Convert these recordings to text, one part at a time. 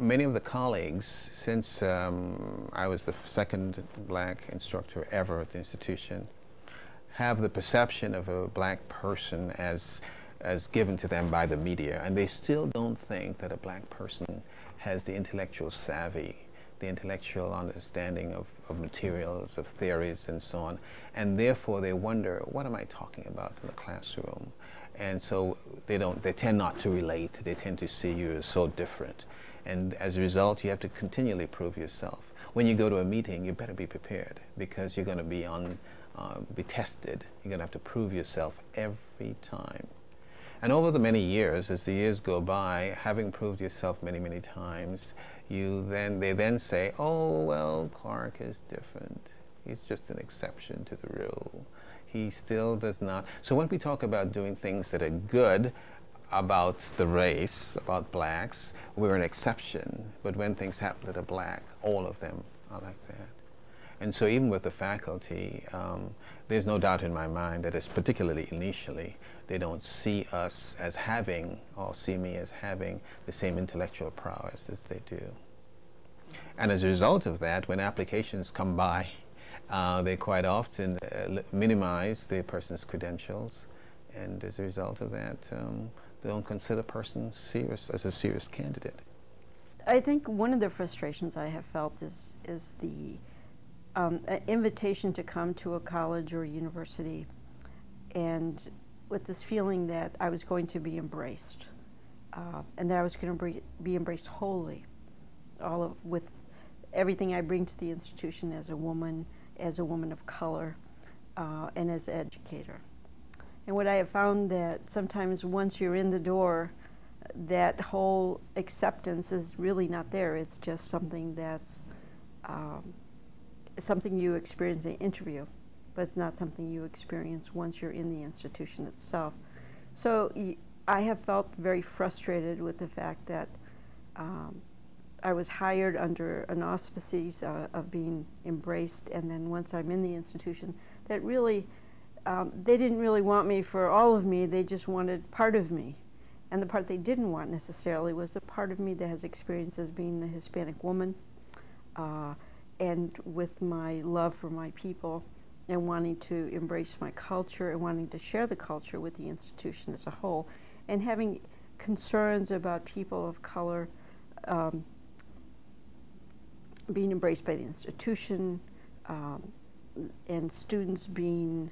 many of the colleagues, since I was the second black instructor ever at the institution, have the perception of a black person as given to them by the media, and they still don't think that a black person has the intellectual savvy, the intellectual understanding of materials, of theories, and so on, and therefore they wonder, what am I talking about in the classroom? And so they tend not to relate. They tend to see you as so different, and as a result, you have to continually prove yourself. When you go to a meeting, you better be prepared, because you're going to be tested. You're going to have to prove yourself every time. And over the many years, as the years go by, having proved yourself many, many times, they then say, oh, well, Clark is different. He's just an exception to the rule. He still does not. So when we talk about doing things that are good about the race, about blacks, we're an exception. But when things happen that are black, all of them are like that. And so even with the faculty, there's no doubt in my mind that, particularly initially, they don't see us as having, or see me as having, the same intellectual prowess as they do. And as a result of that, when applications come by, they quite often minimize the person's credentials, and as a result of that, they don't consider a person as a serious candidate. I think one of the frustrations I have felt is the invitation to come to a college or a university, and with this feeling that I was going to be embraced, and that I was going to be embraced wholly, with everything I bring to the institution as a woman of color, and as an educator. And what I have found that sometimes once you're in the door, that whole acceptance is really not there. It's just something that's something you experience in an interview, but it's not something you experience once you're in the institution itself. So I have felt very frustrated with the fact that I was hired under an auspices of being embraced, and then once I'm in the institution, that really, they didn't really want me for all of me, they just wanted part of me. And the part they didn't want necessarily was the part of me that has experience as being a Hispanic woman, and with my love for my people, and wanting to embrace my culture and wanting to share the culture with the institution as a whole, and having concerns about people of color being embraced by the institution, and students being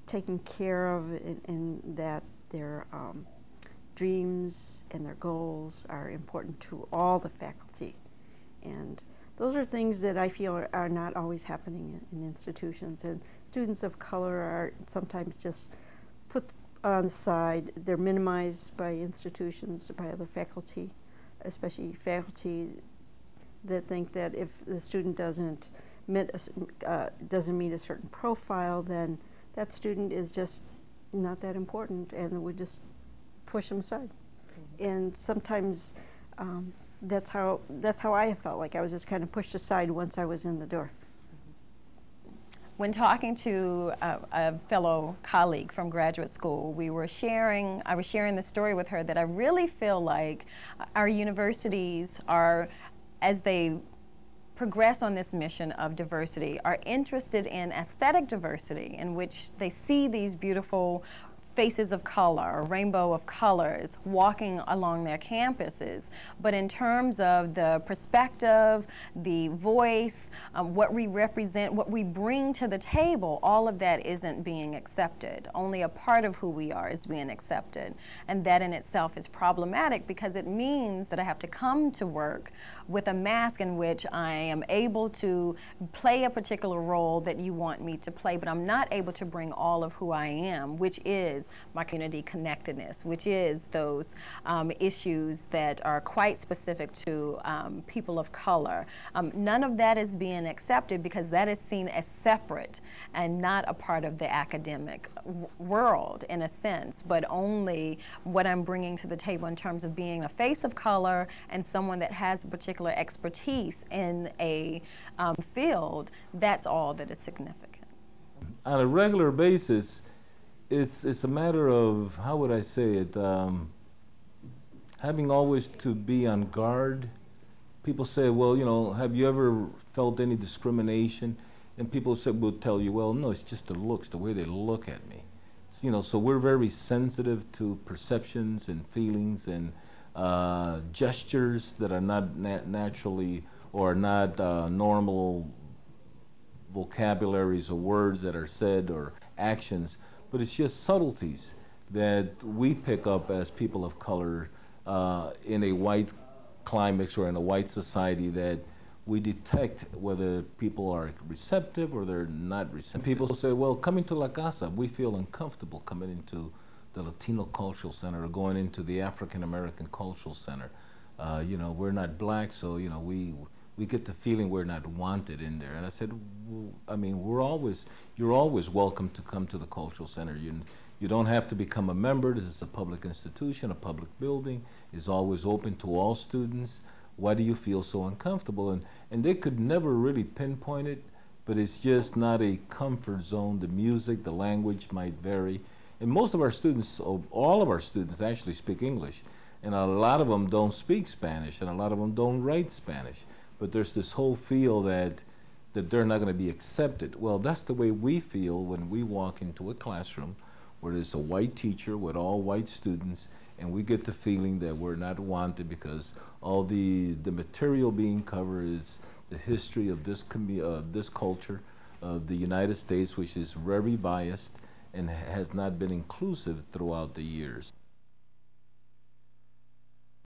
taken care of, and that their dreams and their goals are important to all the faculty. And those are things that I feel are not always happening in institutions, and students of color are sometimes just put on the side. They're minimized by institutions, by other faculty, especially faculty that think that if the student doesn't meet a certain profile, then that student is just not that important, and would just push them aside. Mm-hmm. And sometimes that's how I have felt like I was just kind of pushed aside once I was in the door. When talking to a fellow colleague from graduate school, I was sharing the story with her that I really feel like our universities are, as they progress on this mission of diversity, are interested in aesthetic diversity, in which they see these beautiful faces of color, a rainbow of colors walking along their campuses. But in terms of the perspective, the voice, what we represent, what we bring to the table, all of that isn't being accepted. Only a part of who we are is being accepted. And that in itself is problematic, because it means that I have to come to work with a mask in which I am able to play a particular role that you want me to play, but I'm not able to bring all of who I am, which is my community connectedness, which is those issues that are quite specific to people of color. None of that is being accepted, because that is seen as separate and not a part of the academic world in a sense, but only what I'm bringing to the table in terms of being a face of color and someone that has a particular expertise in a field. That's all that is significant. On a regular basis, it's a matter of, how would I say it, having always to be on guard. People say, well, you know, have you ever felt any discrimination? And people will tell you, well, no, it's just the looks, the way they look at me. So, you know, so we're very sensitive to perceptions and feelings and gestures that are not naturally or not normal vocabularies or words that are said or actions, but it's just subtleties that we pick up as people of color in a white climate or in a white society, that we detect whether people are receptive or they're not receptive. People say, well, coming to La Casa, we feel uncomfortable coming into the Latino Cultural Center or going into the African American Cultural Center. You know, we're not black, so, you know, we get the feeling we're not wanted in there. And I said, well, I mean, you're always welcome to come to the Cultural Center. You don't have to become a member. This is a public institution, a public building. It's always open to all students. Why do you feel so uncomfortable? And they could never really pinpoint it, but it's just not a comfort zone. The music, the language might vary. And most of our students, all of our students actually speak English. And a lot of them don't speak Spanish, and a lot of them don't write Spanish. But there's this whole feel that they're not going to be accepted. Well, that's the way we feel when we walk into a classroom where there's a white teacher with all white students, and we get the feeling that we're not wanted because all the material being covered is the history of this culture of the United States, which is very biased and has not been inclusive throughout the years.